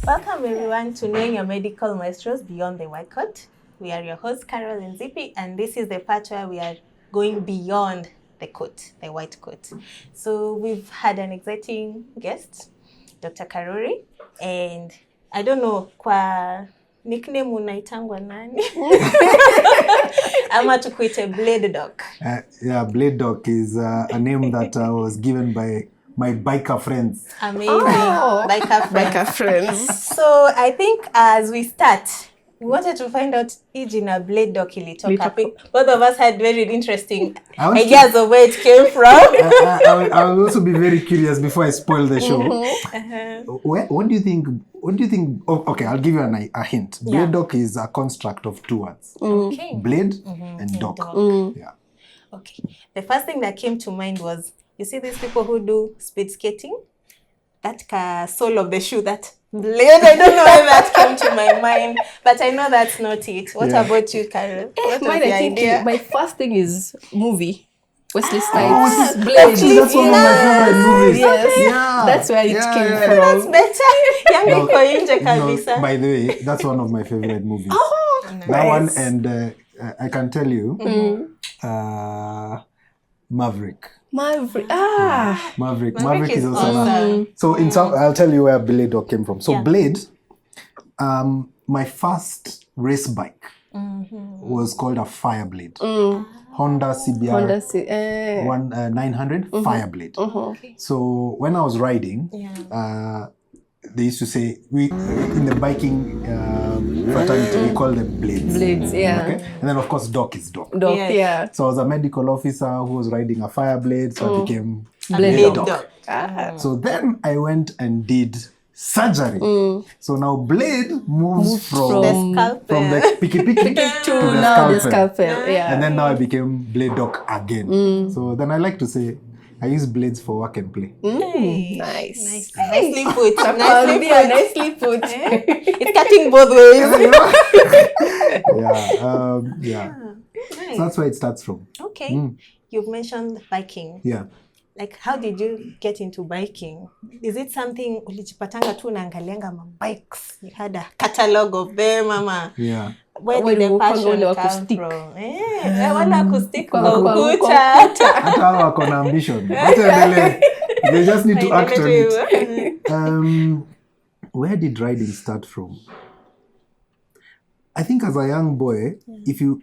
Welcome everyone to Knowing Your Medical Maestros Beyond the White Coat. We are your hosts, Carol and Zippy, and this is the part where we are going beyond the coat, the white coat. So we've had an exciting guest, Dr. Karuri, and I don't know, kwa nickname unaitangwa nani? Ama tukuite Bladedoc. Yeah, Bladedoc is a name that was given by my biker friends. Amazing. Oh, biker friends. So I think as we start, we wanted to find out Ijina Bladedoc ilitoka. Both of us had very interesting ideas of where it came from. I will also be very curious before I spoil the show. What do you think? Okay, I'll give you a hint. Yeah. Bladedoc is a construct of two words. Okay. Blade and doc. Yeah. Okay. The first thing that came to mind was, you see these people who do speed skating? That sole of the shoe, that blade, I don't know why that came to my mind, but I know that's not it. What about you, Carol? What was the idea? My first thing is movie. Wesley Snipes. Oh, Blade. that's one of my favorite movies. Yes. Yeah. That's where it came That's from. better. No, by the way, that's one of my favorite movies. Oh, that nice. one, and I can tell you, Maverick. Maverick is also awesome. So in some, I'll tell you where Bladedoc came from. So Blade, my first race bike was called a Fireblade. Honda CBR 900 Fireblade. Okay. So when I was riding, they used to say, in the biking fraternity, we call them blades. Blades, yeah. Okay? And then of course doc is doc. Doc, yeah. So I was a medical officer who was riding a Fireblade, so I became Bladedoc. So then I went and did surgery. So now blade moves from the picky to the scalpel. Yeah. And then now I became Bladedoc again. So then I like to say, I use blades for work and play. Nice. Nicely put. Nicely put. It's cutting both ways. Yeah. Nice. So that's where it starts from. Okay. You've mentioned biking. Yeah. Like, how did you get into biking? Is it something ulijipatanga tu unaangalianga bikes? You had a catalog of them, mama. Yeah. Where did the passion come from? Wala kustick kwa ukuta. Hata hawa wako na ambition. They just need to act on it. Where did riding start from? I think as a young boy, if you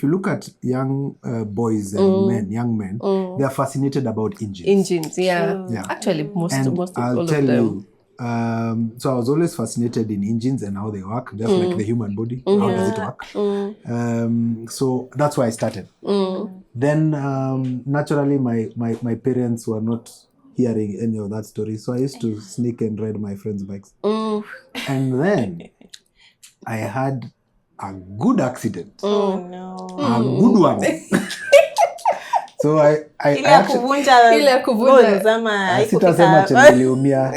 look at young boys and young men, they are fascinated about engines. Yeah. Actually, most of I'll all tell of them. you. So I was always fascinated in engines and how they work, just like the human body. How does it work? So that's why I started. Then naturally, my parents were not hearing any of that story, so I used to sneak and ride my friends' bikes. And then I had a good accident. Oh no. A good one. So I sitasema chenye niliumia.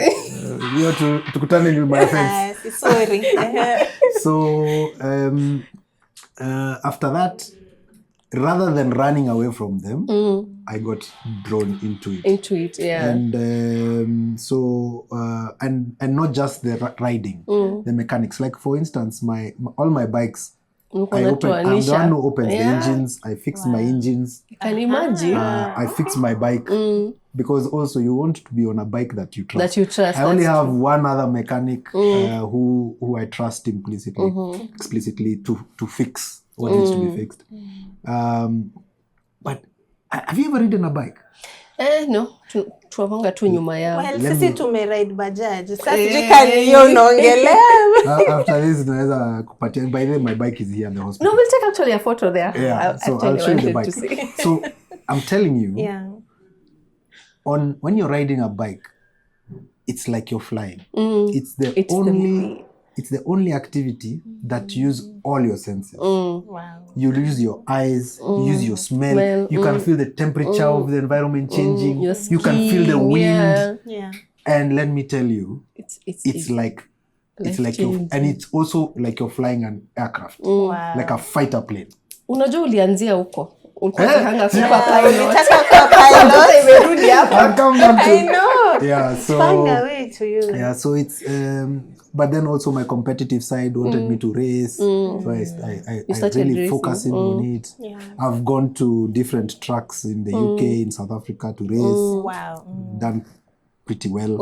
Hiyo tukutane with my friends. Sorry. So after that, rather than running away from them, I got drawn into it. Yeah. And and not just the riding, the mechanics. Like for instance, all my bikes, I'm the one who opens the engines. I fix my engines. Can you imagine? I fix my bike because also you want to be on a bike that you trust. I only have one other mechanic who I trust explicitly to fix what needs to be fixed. But have you ever ridden a bike? No. Tuwavanga tu nyuma yao. Well, sisi tumeride Bajaj. Sasa jikani hiyo unaongelea. After this, naweza kupatia. By the way, my bike is here in the hospital. No, we'll take actually a photo there. Yeah, so I'll show you the bike. So I'm telling you, when you're riding a bike, it's like you're flying. It's the only activity that use all your senses. Wow. You use your eyes, you use your smell. You can feel the temperature of the environment changing. You can feel the wind. Yeah. And let me tell you, it's like you're, and it's also like you're flying an aircraft, like a fighter plane. Unajua ulianzia huko. Ulikuwa super pilot. I'll come back to I know. Yeah, so Find a way to you. Yeah, so it's but then also my competitive side wanted me to race. So I really racing. focusing on it. Yeah. I've gone to different tracks in the UK, in South Africa to race. Wow. Done pretty well.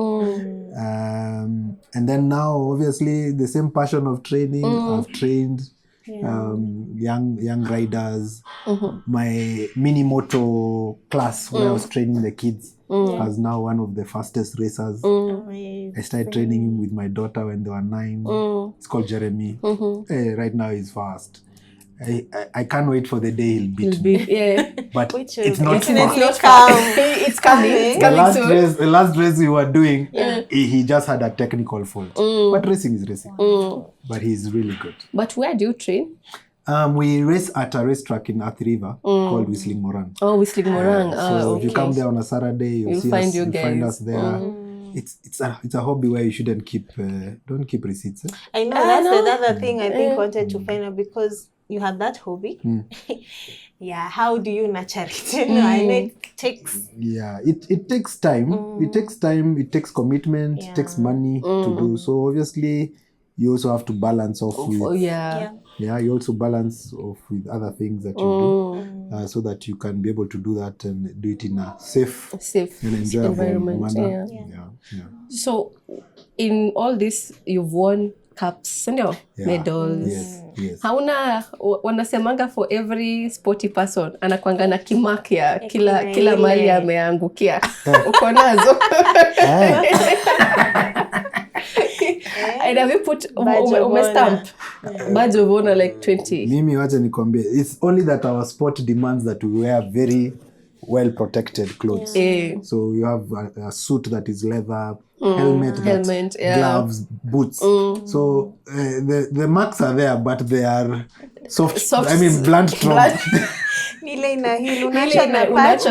And then now obviously the same passion of training. I've trained young riders. My mini moto class where I was training the kids was now one of the fastest racers. I started training him with my daughter when they were 9. It's called Jeremy. Right now he's fast. I can't wait for the day he'll beat me. But it's not fast. It's coming soon. The last race we were doing, he just had a technical fault. But racing is racing. But he's really good. But where do you train? We race at a racetrack in Athi River called Whistling Morang. Oh, Whistling Morang. So if you come there on a Saturday, you'll find us there. It's a hobby where you shouldn't don't keep receipts. I know that's the other thing I think wanted to find out, because you have that hobby. How do you nurture it? I know it takes. Yeah, it takes time. It takes time. It takes commitment. It takes money to do. So obviously, you also have to balance off with. You also balance off with other things that you do, so that you can be able to do that and do it in a safe and enjoyable environment. manner. So, in all this, you've won cups, medals. Yes. Hauna wanasemanga for every sporty person anakuanga na kimark ya kila mali ameangukia. Uko nazo? And have you put stamp badge of honor like 20? Mimi wacha nikwambie, it's only that our sport demands that we wear very well protected clothes. So you have a suit that is leather, helmet, gloves, boots. So the marks are there, but they are soft. I mean blunt trauma. Nile na hili unacha na patch.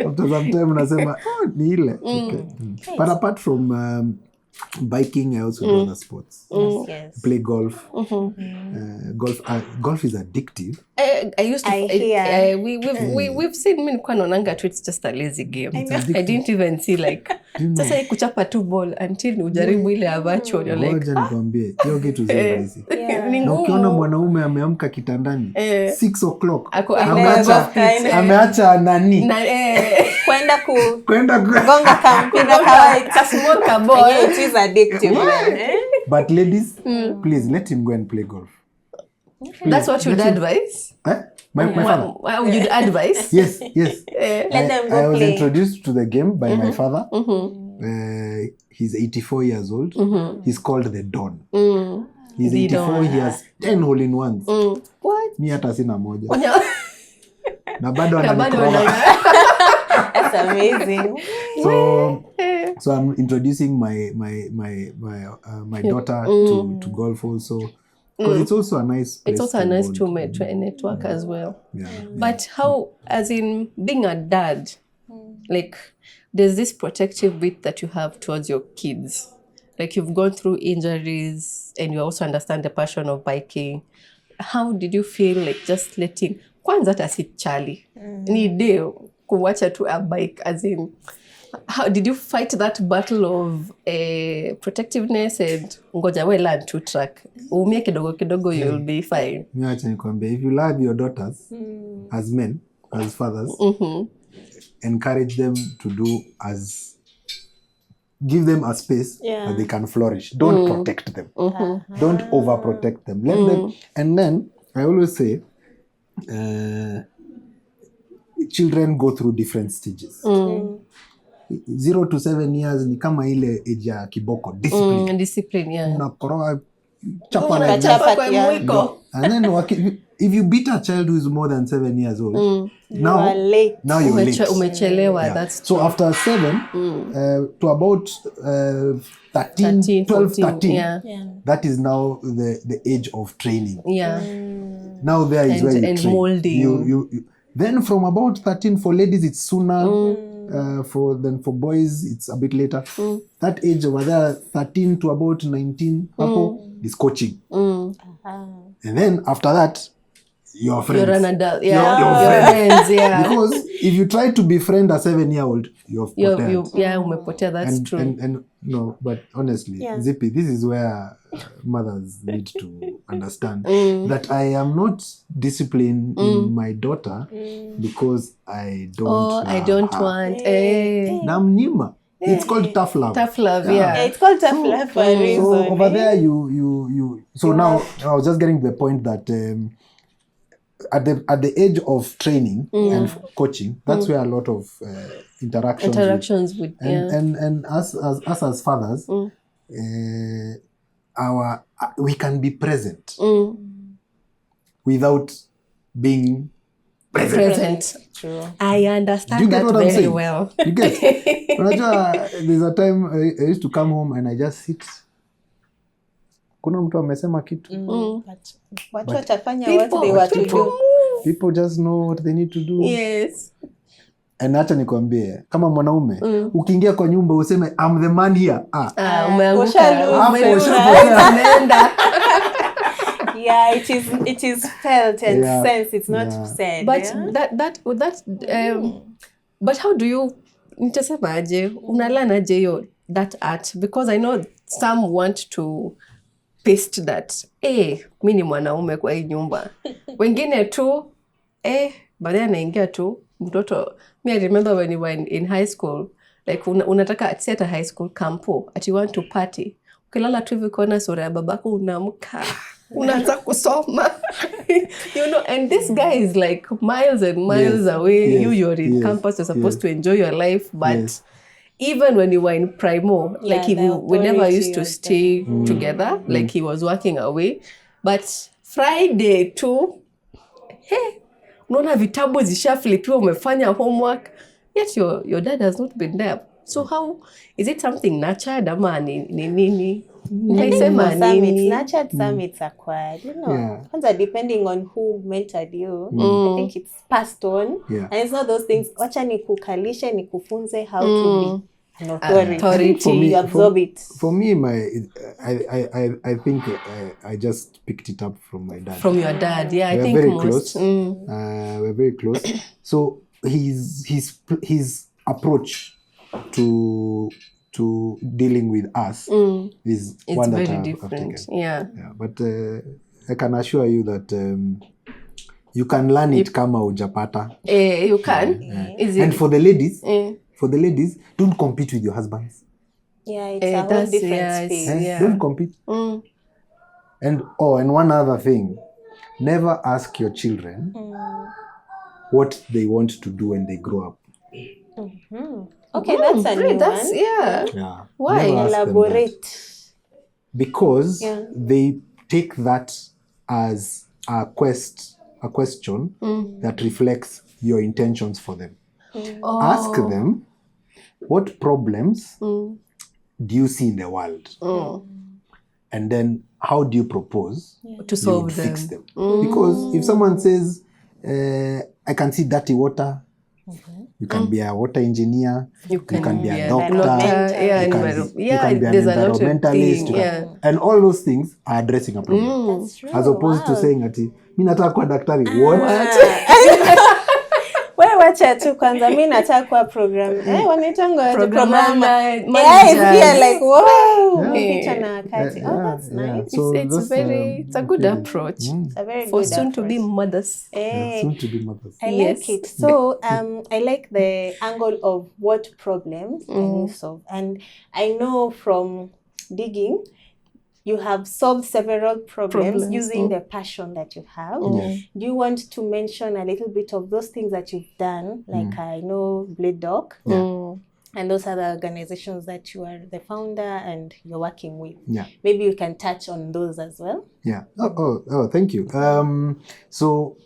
After some time unasema ni ile. Okay. But apart from biking, I also do other sports. Yes. Play golf. Golf is addictive. I used to. We've seen me kwa nonanga tu, it's just a lazy game. I didn't even see like sasa kuchapa tu ball until ujaribu ile abacho, you're like ngoja nikwambie hiyo kitu sio rahisi. Na ukiona mwanaume ameamka kitandani 6 o'clock ameacha nani kwenda gonga kampira kawaida smoke ball. It is addictive. But ladies, please let him go and play golf. That's what you'd advise? My father. You'd advise? Yes. Let them go I was play. introduced to the game by my father. He's 84 years old. He's called the Don. He's 84. He has 10 hole-in-ones. What? Mi hata sina moja. Na bado ananikroga. That's amazing. So I'm introducing my daughter to golf also. Because it's also a nice place. It's also a nice to network as well. But how, as in being a dad, like there's this protective bit that you have towards your kids. Like you've gone through injuries and you also understand the passion of biking. How did you feel like just letting kwanza hata si chali ni deo kuwacha tu a bike, as in how did you fight that battle of protectiveness and ngoja we learn to track umie kidogo you'll be fine? Acha nikwambie, if you love your daughters as men, as fathers, encourage them to do give them a space that they can flourish. Don't protect them. Don't overprotect them. Let them. And then I always say children go through different stages. 0 to 7 years ni kama ile age ya kiboko, discipline. Discipline, Unakoroga chapa kwa mwiko. And then if you beat a child who is more than 7 years old, You are late. now you're late. Umechelewa, Yeah. that's So true. after 7 to about 13, 12, 14, 13, yeah. that is now the age of training. Yeah. Now there is where you And train. molding. You then from about 13 for ladies it's sooner. For boys it's a bit later. That age over there, 13 to about 19, is coaching. And then after that, you're friends. You're an adult. Yeah. You're friends. Yeah. Because if you try to befriend a 7-year-old, you're potent. Umepotea, that's true. And no, but honestly, Zippy, this is where mothers need to understand that I am not disciplining my daughter because I don't love I don't her. want. Namnyima. It's called tough love. Tough love, yeah. It's called tough love for a reason. So over there, you. So now I was just getting to the point that at the age of training and coaching, that's where a lot of interactions with and us as fathers, we can be present without being present. True. I understand. Do you get what I'm saying? Well. You get? There's a time I used to come home and I just sit. Kuna mtu amesema kitu. Watu watafanya what they want to do. People just know what they need to do. Yes. And acha nikwambie, kama mwanaume, ukiingia kwa nyumba useme I'm the man here. Umeanguka. Umeenda. Yeah, it is felt and sensed. It's not said. But but how do you nitasemaje unalanaje yo that art, because I know some want to paste that mimi ni mwanaume kwa hii nyumba. Wengine tu baadaye anaingia tu mtoto. I remember when we were in high school, like unataka at high school campo at you want to party. Ukilala tu hivi kuona sura ya babako unaamka. Unaanza kusoma. And this guy is like miles and miles away. You're in campus, you're supposed to enjoy your life, but even when you were in Primo, like we never used to stay together, like he was working away. But Friday too, unaona vitabu zishaflipiwa, umefanya homework, yet your dad has not been there. So how is it something nurtured ama ni nini? Some it's nurtured, some it's acquired. Depending on who mentored you, I think it's passed on. And it's not those things, wacha nikukalishe, nikufunze how to be an authority. You absorb it. For me, I think I just picked it up from my dad. From your dad, yeah. I think very most. Close. We're very close. So his approach to dealing with us is one that I've taken. Yeah. But I can assure you that you can learn it kama ujapata. You can. And for the ladies, don't compete with your husbands. Yeah, it's a whole different space. Don't compete. And one other thing, never ask your children what they want to do when they grow up. Okay, that's a new one. Yeah. Why? Elaborate. Because they take that as a question that reflects your intentions for them. Ask them, what problems do you see in the world? And then how do you propose to solve them? Fix them? Because if someone says, I can see dirty water, you can be a water engineer, you can be a doctor, you can be an environmentalist, and all those things are addressing a problem. That's true. As opposed to saying ati mimi nataka kuwa daktari. What? Wewe wacha tu kwanza, mimi nataka kuwa wanaitanga programmer. Yeah, like wow. That's nice. So it's a good approach. It's a very for good soon approach. to be mothers. Soon to be mothers. I like it. So I like the angle of what problems can you solve. And I know from digging, you have solved several problems using the passion that you have. Do you want to mention a little bit of those things that you've done? Like I know Bladedoc. And those are the organizations that you are the founder and you're working with. Yeah. Maybe you can touch on those as well. Yeah. Thank you. So,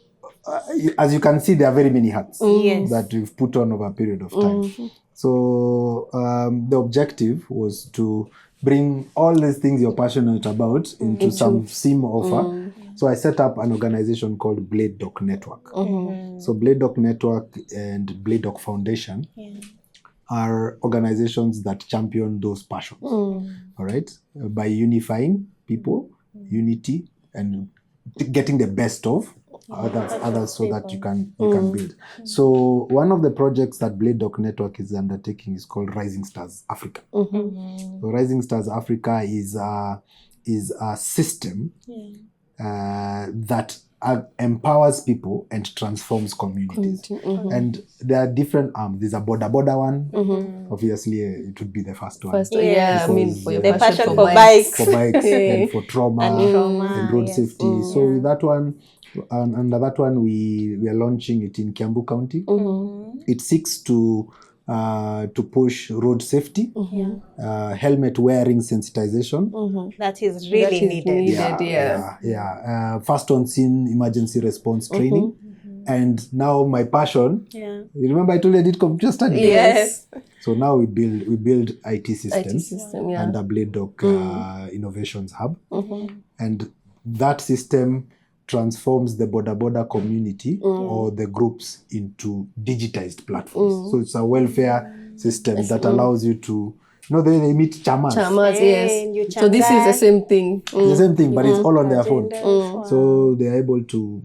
as you can see, there are very many hats Yes. that we've put on over a period of time. So, the objective was to bring all these things you're passionate about into some SIM offer. So I set up an organization called Bladedoc Network. So Bladedoc Network and Bladedoc Foundation are organizations that champion those passions. All right, by unifying people, unity, and getting the best of others so that you can build. So one of the projects that Bladedoc Network is undertaking is called Rising Stars Africa. So Rising Stars Africa is a system that empowers people and transforms communities. And there are different arms. There's a border one. Obviously, it would be the first one. Yeah, I mean, for your the passion for bikes. bikes. For bikes and for trauma and road yes. safety. So with that one, under that one, we are launching it in Kiambu County. It seeks to push road safety, helmet wearing sensitization. That is really needed. First on scene emergency response training. And now my passion, you remember I told you I did computer studies? Yes. So now we build IT systems under Bladedoc Innovations Hub. And that system transforms the border community or the groups into digitized platforms. So it's a welfare system that allows you to, they meet chamas. Yes. So this is the same thing. The same thing, but it's all on their phone. So they're able to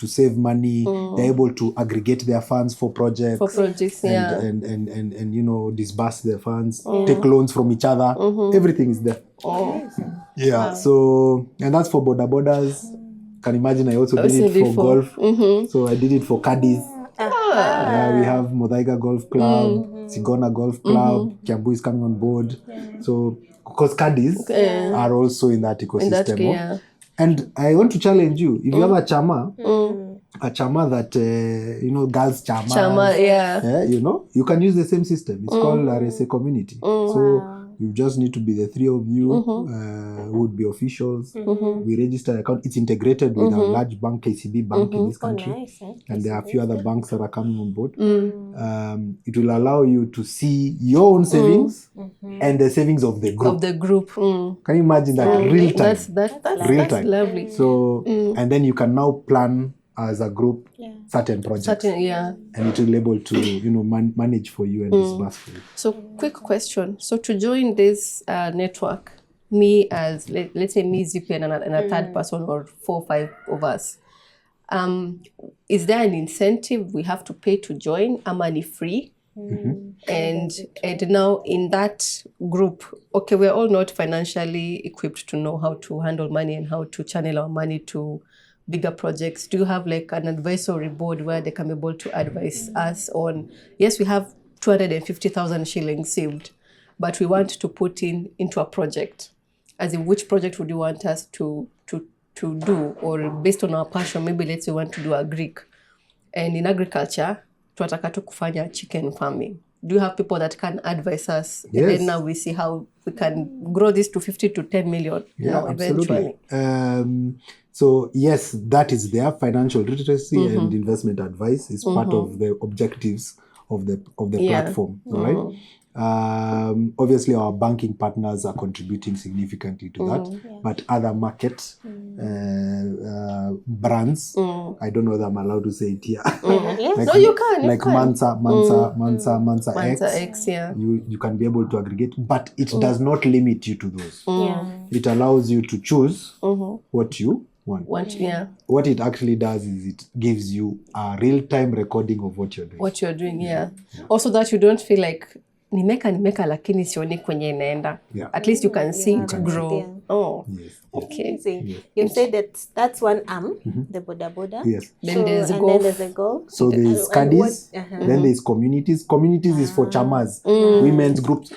save money. They're able to aggregate their funds for projects. And disburse their funds, take loans from each other. Everything is there. So, and that's for borders. Can imagine I also did it for golf. So I did it for caddies. We have Modaiga Golf Club, Sigona Golf Club, Kiambu is coming on board. So, because caddies are also in that ecosystem. And I want to challenge you, if you have a chama that, girls chama, you can use the same system. It's called RSA community. So you just need to be the three of you who would be officials. We register an account. It's integrated with a large bank, KCB bank in this country. And there are a few other banks that are coming on board. It will allow you to see your own savings and the savings of the group. Can you imagine that? Real time. That's real time. Lovely. So, and then you can now plan as a group certain projects. And it will be able to, manage for you and disburse for you. So, quick question. So, to join this network, me as, let's say me, Zippy, and a third person or 4 or 5 of us, is there an incentive we have to pay to join? Am I free? And now in that group, okay, we're all not financially equipped to know how to handle money and how to channel our money to bigger projects. Do you have like an advisory board where they can be able to advise us on, yes, we have 250,000 shillings saved, but we want to put into a project. As in, which project would you want us to do? Or based on our passion, maybe let's say we want to do a Greek. And in agriculture, tunataka tu kufanya chicken farming. Do you have people that can advise us? Yes. And then now we see how we can grow this to 50 to 10 million. Absolutely. So yes, that is there. Financial literacy and investment advice is part of the objectives of the platform. All right. Obviously, our banking partners are contributing significantly to that, but other market brands, I don't know whether I'm allowed to say it here. No, you can. Like Mansa X. Yeah. You can be able to aggregate, but it does not limit you to those. It allows you to choose what you want. What it actually does is it gives you a real-time recording of what you're doing. Also that you don't feel like nimeka lakini sioni kwenye inaenda. At least you can see it grow. Okay. You said that's one arm, the boda. Yes. Then there's a golf. So there's caddies, then there's communities. Communities is for chamas, women's groups.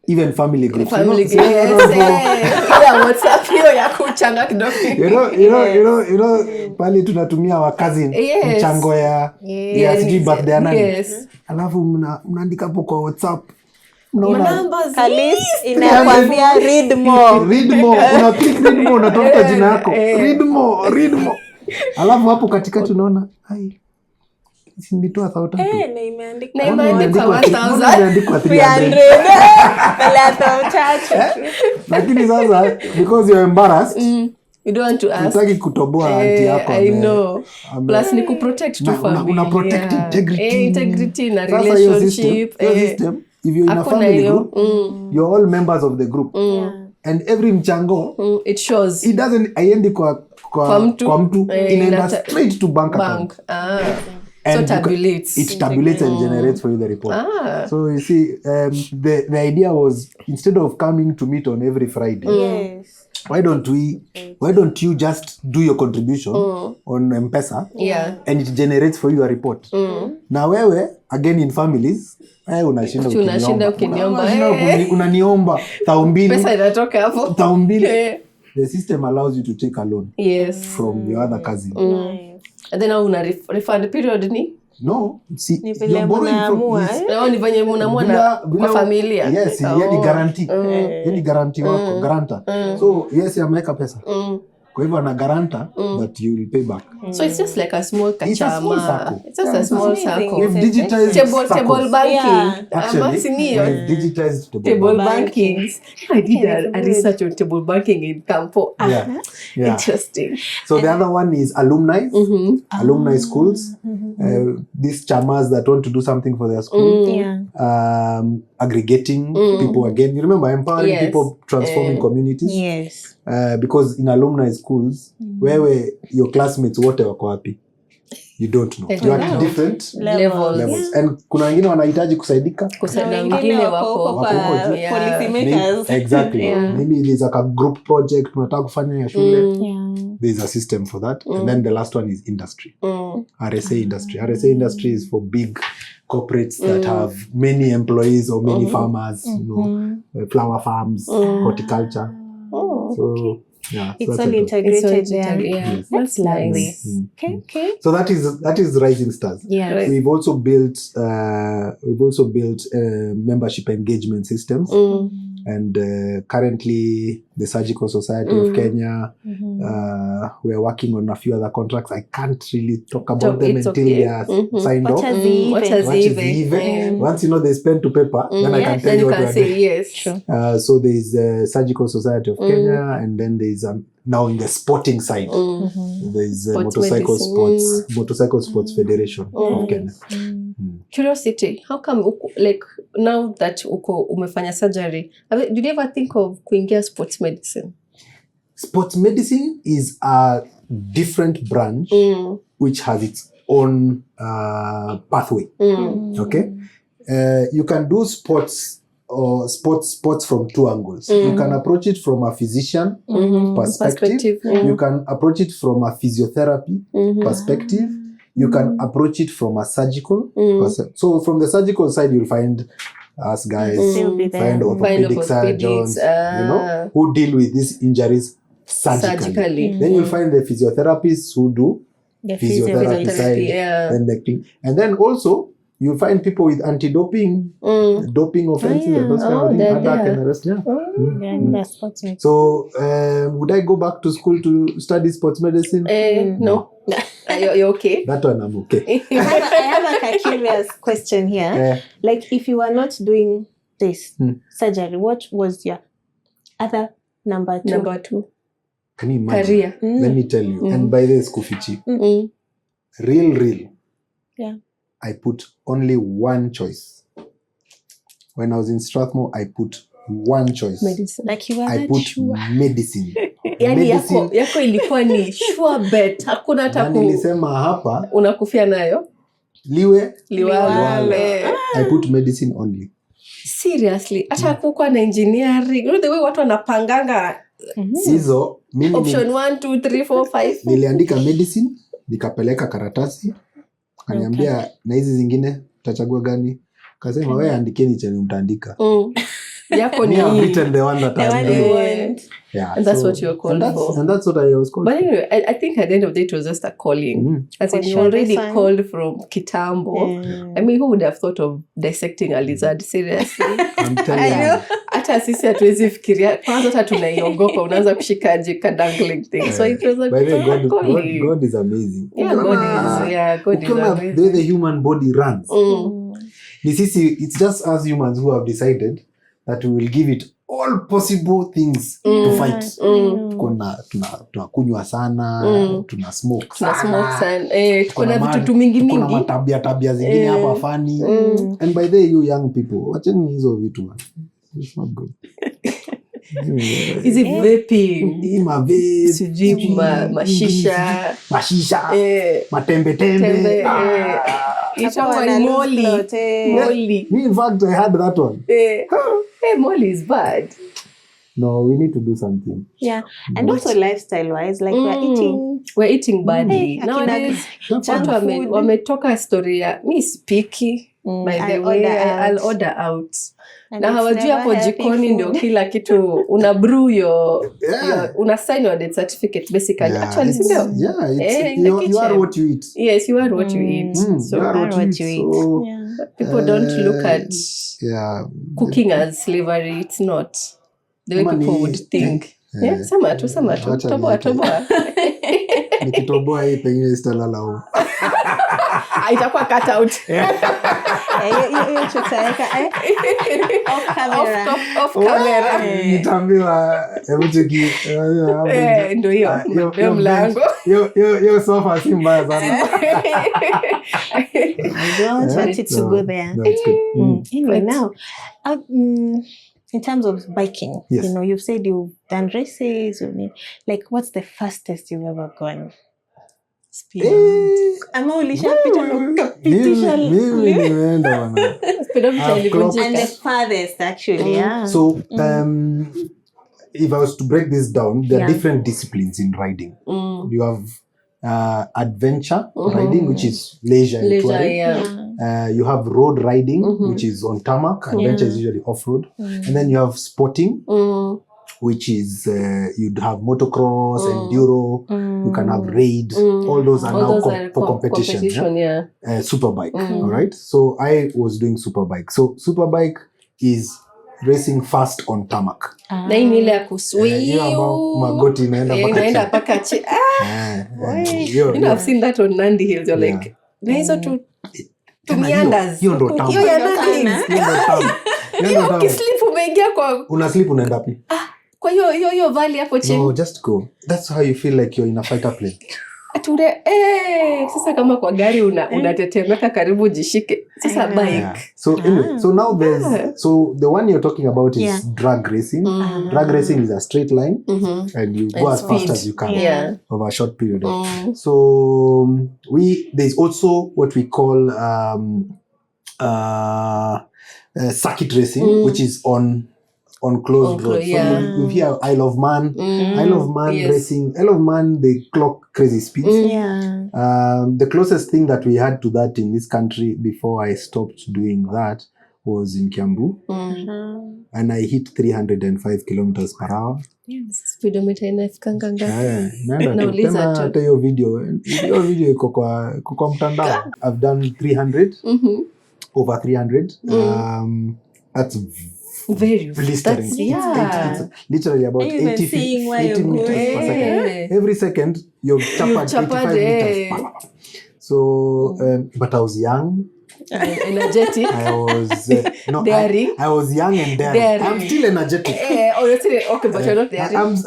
even family groups. Family you know, yeah, WhatsApp hiyo ya kuchanga kidogo. You know, pale tunatumia wa cousin mchango ya sijui birthday ya nani. Alafu mnaandika hapo kwa WhatsApp. Unaona Kalis inakwambia read more. Una click read more, unatafuta jina yako. Read more. Alafu hapo katikati unaona nilitoa 1000 na imeandikwa 300. Lakini sasa because you're embarrassed, you don't want to ask. Unataka kutoboa auntie yako. I know. Plus ni kuprotect to family. Una protect integrity na relationship. System, if you're in a family group, you're all members of the group. And every mchango it shows. It doesn't aiendi kwa mtu inaenda straight to bank account. So tabulates. It tabulates and generates for you the report. So you see, the idea was, instead of coming to meet on every Friday, why don't you just do your contribution on M-Pesa and it generates for you a report. Na wewe again in families unashinda ukiniomba unaniomba 2,000 pesa inatoka hapo 2,000. The system allows you to take a loan from your other cousin. And then una refund period ni? No, see, you're borrowing from ni venye mnaamua na kwa familia. Yes, yani guarantee. Yani guarantee wako, guarantor. So, yes, ameweka pesa. Kwa hivyo ana guarantor that you will pay back. So it's just like a small kachama. It's just a small circle. We've digitized table banking. Actually, we've digitized table banking. I did a research on table banking in Campo. Interesting. So the other one is alumni. Alumni schools. These chamas that want to do something for their school. Aggregating people again. You remember empowering people, transforming communities. Yes. Because in alumni schools, where your classmates wote wako wapi, you don't know. You are at different levels. And kuna wengine wanahitaji kusaidika. Wengine wako policy makers. Exactly. Maybe there's like a group project tunataka kufanya ya shule. There's a system for that. And then the last one is industry. RSA industry. RSA industry is for big corporates that have many employees or many farmers, flower farms, horticulture. So it's all integrated there. Yes. That's lovely. Okay. So that is Rising Stars. Yeah. We've also built membership engagement systems. And currently the Surgical Society of Kenya, we are working on a few other contracts. I can't really talk about them until they are signed off. What has even? Once they pen to paper, then I can tell you what we are doing. Yes, sure. So there is the Surgical Society of Kenya, and then there is now in the sporting side, there is Motorcycle Sports Federation of Kenya. Curiosity, how come like now that umefanya surgery, did you ever think of kuingia sports medicine? Sports medicine is a different branch which has its own pathway. Okay, you can do sports from two angles. You can approach it from a physician perspective. You can approach it from a physiotherapy perspective. You can approach it from a surgical perspective. So from the surgical side, you'll find us guys, find orthopedic surgeons, who deal with these injuries surgically. Then you'll find the physiotherapists who do the physiotherapy side, and then also you'll find people with anti-doping, doping offenses, and those kind of things, and the rest. So, would I go back to school to study sports medicine? No. You're okay? That one I'm okay. I have a curious question here. Like, if you were not doing this surgery, what was your other number two? Can you imagine? Career. Let me tell you. And by this, Kufichi, real. Yeah. I put only one choice. When I was in Strathmore, I put one choice. Medicine. Like you were I put medicine. Yani yako ilikuwa ni sure bet. Hakuna hata nilisema hapa unakufia nayo. Liwale. I put medicine only. Seriously, hata kukua na engineering. You know the way watu wanapanganga hizo mimi option 1 2 3 4 5. Niliandika medicine, nikapeleka karatasi. Kaniambia na hizi zingine utachagua gani? Kasema wewe andikeni chenye mtaandika. Yako Me, I've ni. written the one that The I'm one doing. you want. Yeah, And that's what you're called for. And that's what I was called But for. anyway, I think at the end of the day, it was just a calling. As in, For you sure, already this one. called from Kitambo. I mean, who would have thought of dissecting a lizard? Seriously. I'm telling you. Hata sisi hatuwezi fikiria. Kwanza hata tunaiogopa. Unaanza kushikaje ka dangling thing. So it was a By the way, calling. God is amazing. Yeah, God is amazing. The way the human body runs. It's just us humans who have decided that we will give it all possible things to fight. Tunakunywa sana, tuna smoke sana. Kuna vitu mingi. Kuna matabia zingine hapa funny. And by the way, you young people, wacheni hizo vitu. It's not good. Is it vaping? Sijui mashisha. Matembe. It's Molly. Me, in fact, I had that one. Hey, Molly is bad. No, we need to do something. Yeah, and also lifestyle-wise, like we're eating badly. Nowadays, wametoka story ya mi spiki. By the way, I'll order out. Na hawajui hapo jikoni ndio kila kitu una brew una sign your death certificate basically. Actually, sindio? You are what you eat. Yes, you are what you eat. So you are what you eat. So, people don't look at cooking as slavery. It's not the way people would think. Sama tu. Toboa. Nikitoboa hii pengine sitalala huko. Itakuwa cut out. Hiyo chotaweka off camera. Nitaambiwa everything. Ndio hiyo mlango. Hiyo sofa si mbaya sana. I don't want it to go there. That's good. Anyway, now in terms of biking, yes. You've said you've done races. Like, what's the fastest you've ever gone? Speed. Ama ulishapita na ukapitisha. Mimi nimeenda bwana. Speed of and the farthest actually. Yeah. So if I was to break this down, there are different disciplines in riding. You have adventure riding, which is leisure you have road riding, which is on tarmac. Adventure is usually off-road. And then you have sporting, which is you'd have motocross, enduro, you can have raid. All those are now for competition. Superbike, all right? So I was doing superbike. So superbike is racing fast on tarmac. Na ile ya kuswing. Magoti inaenda paka chini. I've seen that on Nandi Hills. You're like, na hizo tu meanders. Hiyo ndo tamu. Hiyo ya Nandi Hills. Hiyo ukislip umeingia kwa una slip unaenda wapi? Kwa hiyo valley hapo chini. No, just go. That's how you feel like you're in a fighter plane. Sasa kama kwa gari unatetemeka karibu jishike. Sasa bike. Yeah. So anyway, so now so the one you're talking about is drag racing. Drag racing is a straight line and you go as fast as you can over a short period. So there's also what we call circuit racing, which is on closed roads. So you hear Isle of Man, racing. Isle of Man, they clock crazy speeds. The closest thing that we had to that in this country before I stopped doing that was in Kiambu. And I hit 305 kilometers per hour. Speedometer inafikanga ngapi? Nauliza tu. Hata hiyo video iko kwa mtandao. I've done 300, over 300. That's very blistering. It's literally about 80 meters per second. Every second you're chapad 85 meters. So but I was young, energetic. I was daring. I was young and daring. I'm still energetic. You're still okay, but you're not daring.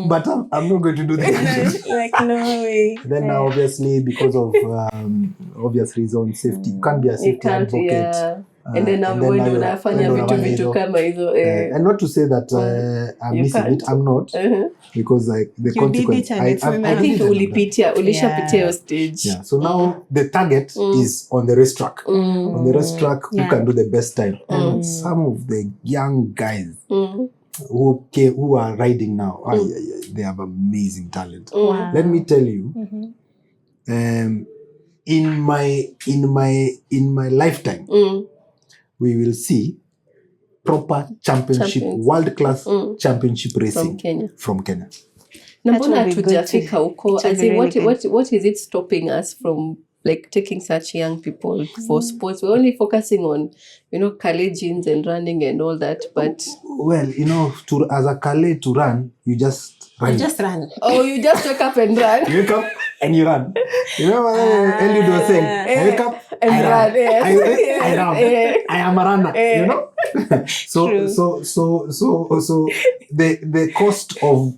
But I'm not going to do that. Like no way. Then now, obviously, because of obvious reasons, safety. You can't be a safety advocate. And then now when unafanya vitu kama hizo and not to say that I'm missing it, I'm not, because like the consequence I think ulishapitia your stage. So now the target is on the racetrack. On the racetrack, who can do the best time. And some of the young guys who are riding now, they have amazing talent. Let me tell you, in my lifetime, we will see proper championship, Champions. world-class championship racing From Kenya. from Kenya. Na That mbona would be good hatujafika to- huko? it would As be in, really good. what is it stopping us from like taking such young people for sports? We're only focusing on, collegians and running and all that, but Well, as a Kale to run, you just run. You just run. you just wake up and run. You wake up and you run. You know what Eliud was saying? I wake up and I run. run. Yes. I run. I am a runner. True. So the cost of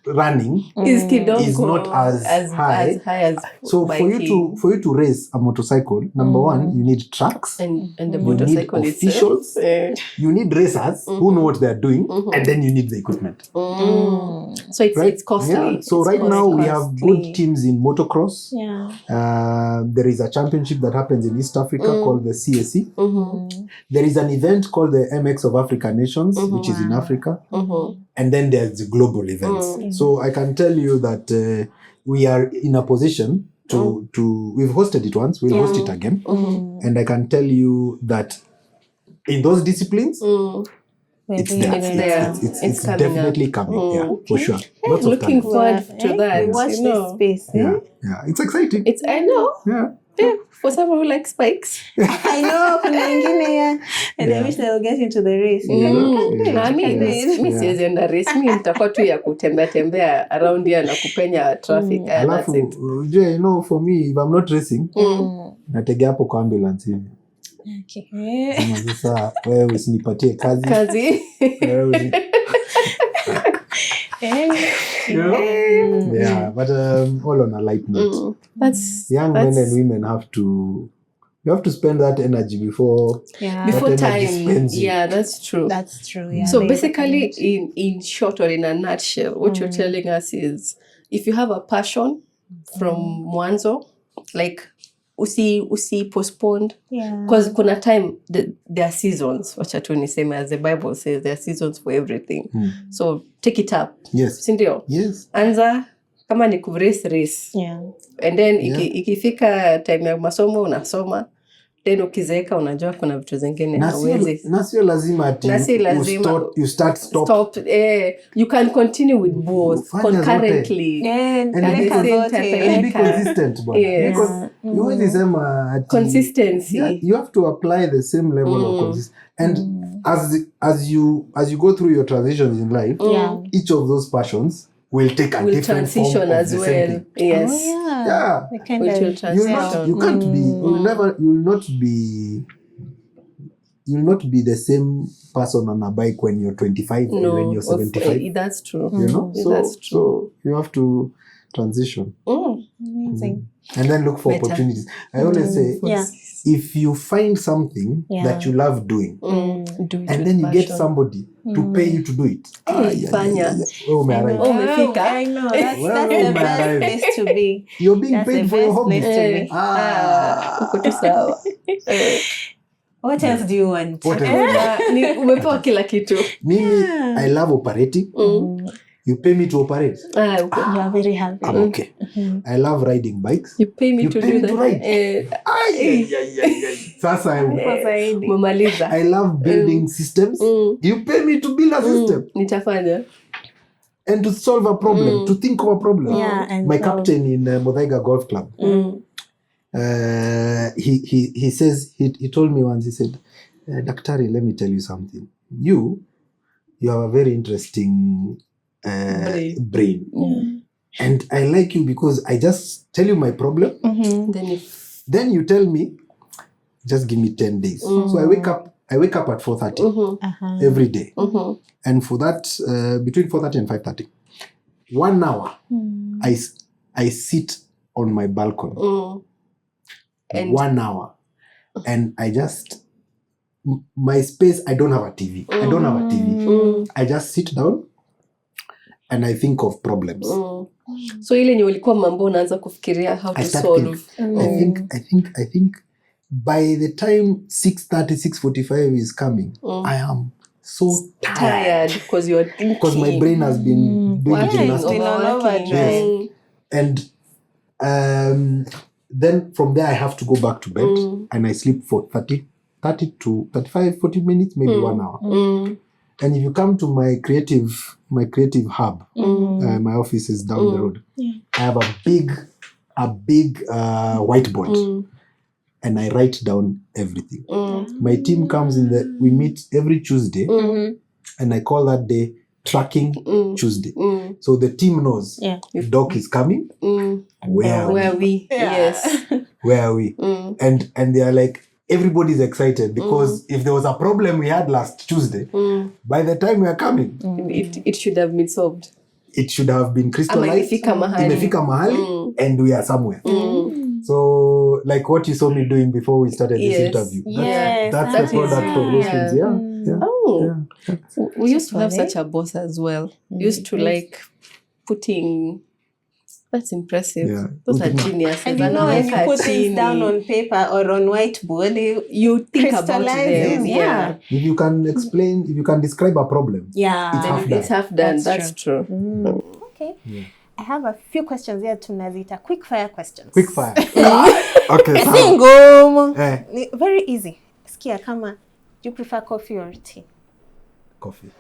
running Is kidogo is not as high. as So biking. for you to race a motorcycle, number one, you need tracks. and the You need motorcycle officials. itself. You need racers who know what they are doing, and then you need the equipment. So it's costly. Yeah. So It's right now we costly. have good teams in motocross. Yeah. There is a championship that happens in East Africa called the CSE. There is an event called the MX of Africa Nations, which is in Africa. And then there's the global events. So I can tell you that we are in a position to we've hosted it once, we'll host it again. And I can tell you that in those disciplines, it's there. It's coming definitely up. coming. Yeah, for sure. Lots of Looking talent. forward to that. We watch this space. Yeah, it's exciting. I know. Yeah. For someone who likes spikes. I know, kuna wengine, yeah. And I wish they will get into the race. Na mi siwezi enda race. Mi nitakuwa tu ya kutembea around here na kupenya traffic. And that's Alafu, it. for me, if I'm not racing, nategea hapo kwa ambulance hivi. Okay. Sema sasa, wewe usinipatie kazi. Wewe Yeah, but all on a light note. Young men and women have to spend that energy before Before that energy time. spends you. Yeah, that's true. That's true. Yeah. So basically, in short or in a nutshell, what you're telling us is, if you have a passion from mwanzo, like usi postponed, because kuna time there are seasons, wacha tu niseme, as the Bible says, there are seasons for everything. So take it up. Yes. Sindio? Yes. Anza kama ni race. Yeah. And then ikifika time ya masomo unasoma. Then ukizeeka unajua kuna vitu zingine hawezi. Na sio lazima ati you stop. You can continue with both concurrently. And be consistent, bwana. Yes. Because you always sema ati Consistency. Yeah, you have to apply the same level of consistency. And as you go through your transitions in life, each of those passions will take a different transition form of as the well. same thing. Yes. Oh, Yeah. yeah. You'll not be the same person on a bike when you're 25 and when you're 75. That's true. That's true. So you have to transition. Amazing. And then look for opportunities. I always say, if you find something that you love doing, Do it and with then you get passion. somebody to pay you to do it. Fanya. I know. That's the best place to be. You're being That's paid the for your best hobby. place to be. Uko tu sawa. What else do you want? What else? Umepewa kila kitu. Mimi, I love operating. You pay me to operate. You are very happy. I'm okay. I love riding bikes. You pay me You to pay do me that. to ride. Sasa Umemaliza. I love building systems. You pay me to build a system Nitafanya. and to solve a problem, to think of a problem. And my captain in Muthaiga Golf Club, he says, he told me once, he said, Daktari, let me tell you something. You have a very interesting brain. And I like you because I just tell you my problem. Then you tell me, just give me 10 days. So I wake up at 4:30 every day. And for that, between 4:30 and 5:30, 1 hour, I sit on my balcony. And 1 hour. And I just, my space, I don't have a TV. I just sit down and I think of problems. So ile ni ulikuwa mambo unaanza kufikiria how to solve. I think by the time 6:30, 6:45 is coming, I am so tired because you're thinking. Because my brain has been doing gymnastics. Yes. And then from there I have to go back to bed and I sleep for 30 30 to 35, 40 minutes, maybe 1 hour. And if you come to my creative hub, my office is down the road. I have a big whiteboard, and I write down everything. My team comes we meet every Tuesday, and I call that day Tracking Tuesday. So the team knows if Doc is coming, where are we? Yes. Where are we? And they are like, everybody's excited because if there was a problem we had last Tuesday, by the time we are coming, it should have been solved. It should have been crystallized. Imefika mahali, and we are somewhere. So, like what you saw me doing before we started this interview. That's the product of those things. We used to have such a boss as well. Used to like putting. That's impressive. Yeah. Those are geniuses. And you know, when you put things down on paper or on whiteboard, you think about them. Yeah. If you can describe a problem, it's half done. That's true. Okay. Yeah. I have a few questions here to Nazita. Quick fire questions. Quick fire. Okay. Very easy. Skia kama, do you prefer coffee or tea? Coffee.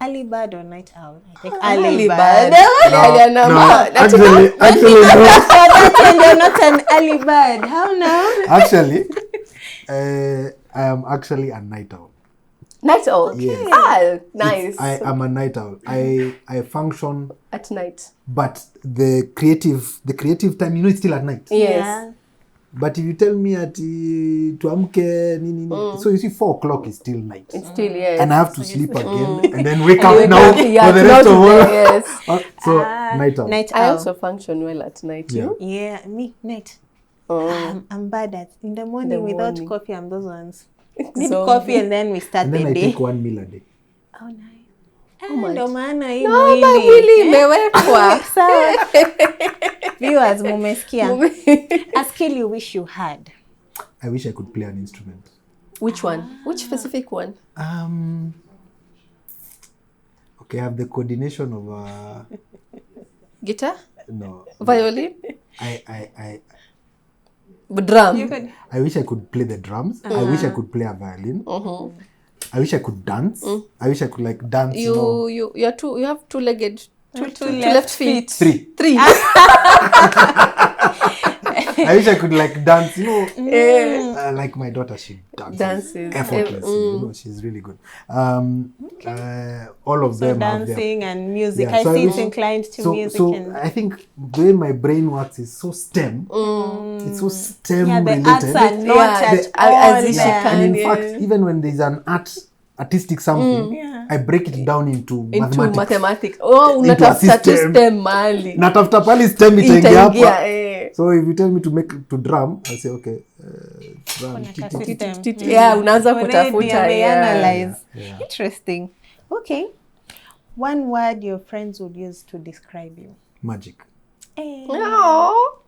Early bird or night owl? I think early bird. No. Actually, you're not an early bird. How now? Actually, I am actually a night owl. Night owl? Yes. Nice. I am a night owl. I function at night. But the creative time, it's still at night. Yes. Yeah. But if you tell me at tuamke so you see 4 o'clock is still night. It's still and I have to sleep again and then wake up now for the rest of all. Yes. So night owl. I also function well at night. Yeah, me night. I'm bad at in the morning without coffee. I'm those ones. Need coffee and then we start the day. And then I take 1 meal a day. Oh nice. Ndo maana hii mwili imewekwa. Viewers, mumesikia. A skill you wish you had. I wish I could play an instrument. Which one? Which specific one? Okay, I have the coordination of guitar? No. Violin? Drum. I wish I could play the drums. I wish I could play a violin. I wish I could dance. I wish I could like dance. You have two-legged, two left feet. Three. I wish I could like dance. Like my daughter, she dances effortlessly. She's really good. All of them dancing and music. I see it's inclined to music. So I think the way my brain works is so STEM. It's so STEM related. The arts are not at all there. And in fact, even when there's an artistic something, I break it down into mathematics. Unatafuta tu STEM mali. Natafuta pali STEM itaingia hapa. So if you tell me to drum, I say okay. Drum. Unaanza kutafuta. Analyze. Interesting. Okay. One word your friends would use to describe you. Magic. Oh.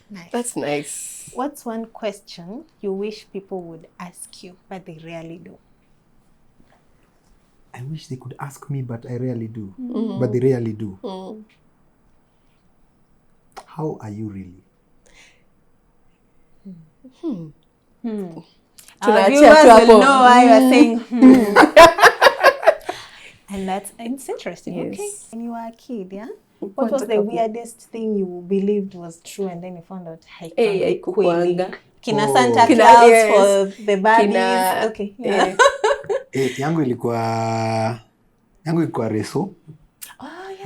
Nice. That's nice. What's one question you wish people would ask you, but they rarely do? I wish they could ask me, but I rarely do. But they rarely do. How are you really? Our viewers will know why you are saying And it's interesting. Yes. Okay. When you were a kid, what was the weirdest thing you believed was true and then you found out haikuanga? Kina Santa Claus for the babies. Okay. Yeah. Yangu ilikuwa reso.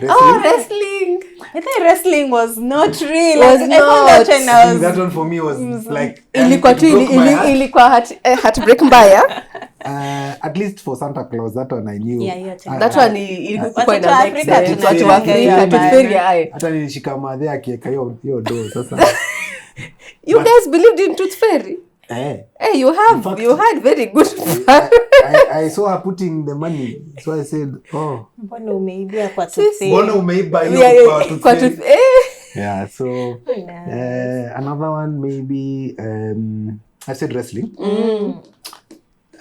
Wrestling. I thought wrestling was not real. That one for me was like ilikuwa heartbreak mbaya. At least for Santa Claus, that one I knew. That one ilikuwa ina make sense. Watu wa Afrika tuferia. Hata nilishika madhe akiweka hiyo do sasa. You guys believed in Tooth Fairy? You had very good I saw her putting the money, so I said, mbona umeibia kwa Tooth Fairy? Mbona umeiba hiyo kwa Tooth Fairy? Yeah, so another one maybe I said wrestling.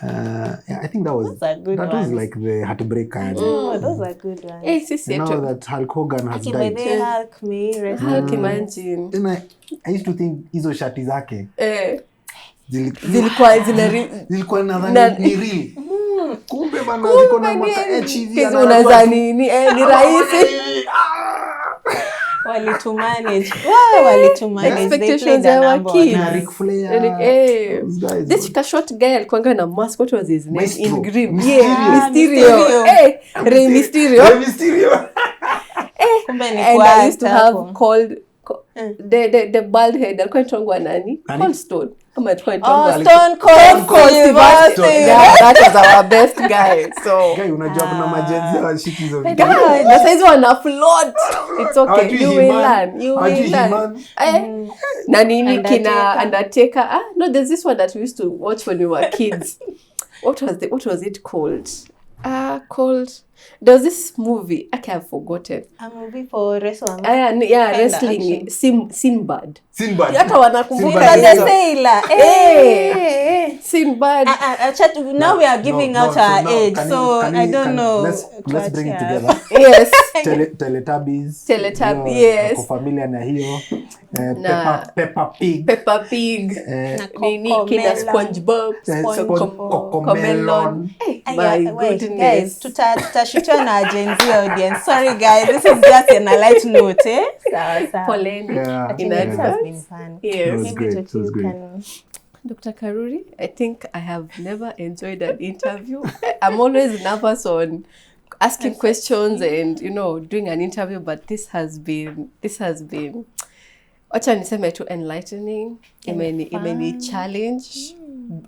I think that was like the heartbreak kind. Those are good ones. Now that Hulk Hogan has died. Hulk, imagine. Then I used to think hizo shati zake. zilikuwa zilikuwa nadhani ni real. Kumbe bana ziko na HIV unaweza ni rahisi. Walitu-manage. Expectations ya wakid. Ric Flair. This short guy alikuanga na mask. What was his name? Maestro. In Grimm. Mysterio. Rey Mysterio. Kumbe ni And kwa I used to have called the bald head. Alikuwa anaitwa nani? Cold Stone. Kama alikuwa anaitwa Stone Cold Stone. Yeah, that was our best guy. So guy unajua kuna majenzi wa shit hizo. na saizi wana float. It's okay. You will learn. Na nini kina Undertaker? No, there's this one that we used to watch when we were kids. What was it called? There was this movie. Okay, I've forgotten. A movie for wrestling. Wrestling. Sinbad. Hata wanakumbuka the sailor. Sinbad. Now we are giving out our age, so I don't know. Let's bring it together. Yes. Teletubbies. Yes. Kwa familia na hiyo. Peppa Pig. Nini kina SpongeBob. Cocomelon. My goodness. Tutashitwa na Gen Z audience. Sorry guys, this is just on a light note. Poleni. It has been fun. Yes. It was great. Dr. Karuri, I think I have never enjoyed an interview. I'm always nervous on asking questions and doing an interview, but this has been wacha niseme tu enlightening. Imeni challenge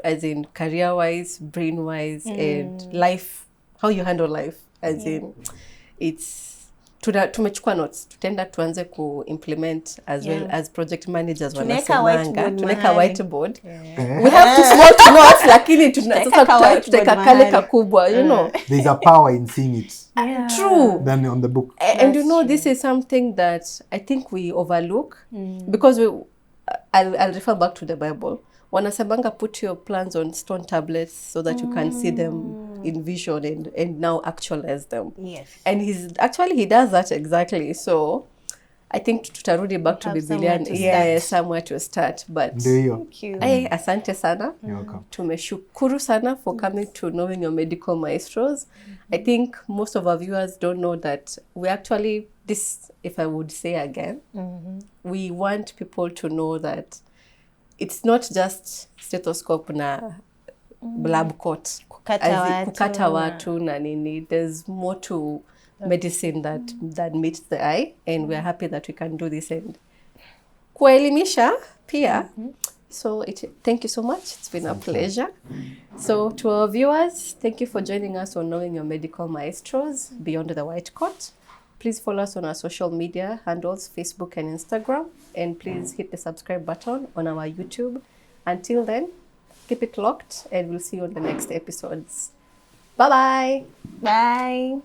as in career wise, brain wise, and life, how you handle life, as in it's tumechukua notes, tutenda tuanze ku-implement as well as project managers wanasemanga. Tuneka whiteboard. We have to small to notes, lakini tuteka kale kakubwa, There's a power in seeing it. True. Than on the book. And this is something that I think we overlook because I'll refer back to the Bible. Wanasemanga, put your plans on stone tablets so that you can see them in vision and now actualize them. Yes. And he does that exactly. So I think tutarudi back to Biblia. Somewhere to start. But thank you. Asante sana. You're welcome. Tumeshukuru sana for coming to Knowing Your Medical Maestros. I think most of our viewers don't know that we actually, this, if I would say again, we want people to know that it's not just stethoscope na lab coat. Kukata watu na nini. There's more to medicine that meets the eye, and we're happy that we can do this and kuelimisha pia. So thank you so much. It's been a pleasure. So to our viewers, thank you for joining us on Knowing Your Medical Maestros Beyond the White Coat. Please follow us on our social media handles, Facebook and Instagram. And please hit the subscribe button on our YouTube. Until then, keep it locked and we'll see you on the next episodes. Bye-bye. Bye.